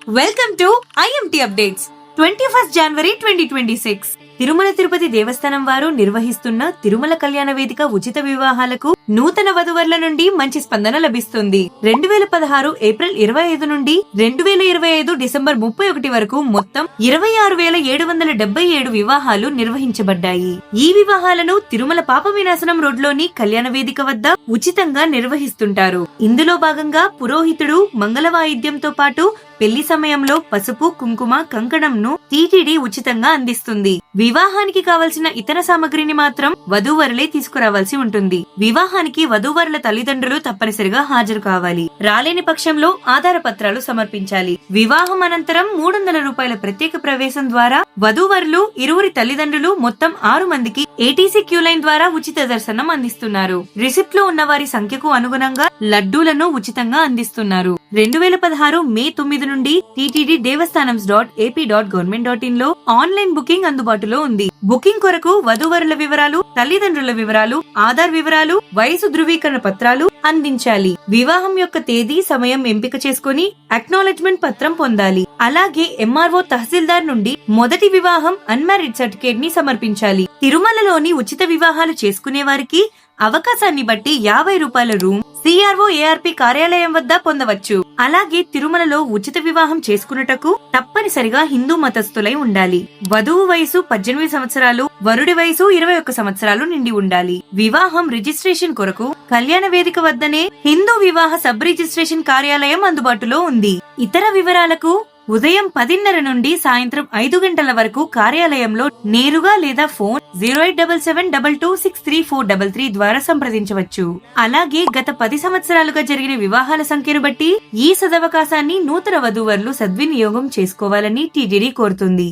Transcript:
Welcome to IMT updates 21st January 2026. Tirumala Tirupati దేవస్థానం వారు నిర్వహిస్తున్న తిరుమల కళ్యాణ వేదిక ఉచిత వివాహాలకు నూతన వధువర్ల నుండి మంచి స్పందన లభిస్తుంది. 2016 ఏప్రిల్ 25 నుండి 2025 డిసెంబర్ 31 వరకు మొత్తం 26,777 వివాహాలు నిర్వహించబడ్డాయి. ఈ వివాహాలను తిరుమల పాప వినాశనం రోడ్లోని కళ్యాణ వేదిక వద్ద ఉచితంగా నిర్వహిస్తుంటారు. ఇందులో భాగంగా పురోహితుడు మంగళ వాయిద్యంతో పాటు పెళ్లి సమయంలో పసుపు, కుంకుమ, కంకణంను టీటీడీ ఉచితంగా అందిస్తుంది. వివాహానికి కావలసిన ఇతర సామగ్రిని మాత్రం వధూవరులే తీసుకురావాల్సి ఉంటుంది. వివాహానికి వధూవరుల తల్లిదండ్రులు తప్పనిసరిగా హాజరు కావాలి. రాలేని పక్షంలో ఆధార పత్రాలు సమర్పించాలి. వివాహం అనంతరం 300 రూపాయల ప్రత్యేక ప్రవేశం ద్వారా వధూవరులు, ఇరువురి తల్లిదండ్రులు మొత్తం 6 మందికి ఏటీసీ క్యూ లైన్ ద్వారా ఉచిత దర్శనం అందిస్తున్నారు. రిసిప్ట్ లో ఉన్న వారి సంఖ్యకు అనుగుణంగా లడ్డూలను ఉచితంగా అందిస్తున్నారు. 2016 మే 9 నుండి టీటీడీ devastanams.ap.government.in లో ఆన్లైన్ బుకింగ్ అందుబాటులో ఉంది. బుకింగ్ కొరకు వధూవరుల వివరాలు, తల్లిదండ్రుల వివరాలు, ఆధార్ వివరాలు, వయసు ధృవీకరణ పత్రాలు అందించాలి. వివాహం యొక్క తేదీ, సమయం ఎంపిక చేసుకుని అక్నాలెడ్జ్మెంట్ పత్రం పొందాలి. అలాగే ఎంఆర్ఓ, తహసీల్దార్ నుండి మొదటి వివాహం అన్మ్యారీడ్ సర్టిఫికేట్ ని సమర్పించాలి. తిరుమలలోని ఉచిత వివాహాలు చేసుకునే వారికి అవకాశాన్ని బట్టి 50 రూపాయల రూమ్ సిఆర్ఓ ఏఆర్పి కార్యాలయం వద్ద పొందవచ్చు. అలాగే తిరుమలలో ఉచిత వివాహం చేసుకున్నటకు తప్పనిసరిగా హిందూ మతస్థులై ఉండాలి. వధువు వయసు 18 సంవత్సరాలు, వరుడి వయసు 21 సంవత్సరాలు నిండి ఉండాలి. వివాహం రిజిస్ట్రేషన్ కొరకు కళ్యాణ వేదిక వద్దనే హిందూ వివాహ సబ్ రిజిస్ట్రేషన్ కార్యాలయం అందుబాటులో ఉంది. ఇతర వివరాలకు ఉదయం 10:30 నుండి సాయంత్రం 5 గంటల వరకు కార్యాలయంలో నేరుగా లేదా ఫోన్ 087722634333 ద్వారా సంప్రదించవచ్చు. అలాగే గత 10 సంవత్సరాలుగా జరిగిన వివాహాల సంఖ్యను బట్టి ఈ సదవకాశాన్ని నూతన వధూవరులు సద్వినియోగం చేసుకోవాలని టీటీడీ కోరుతుంది.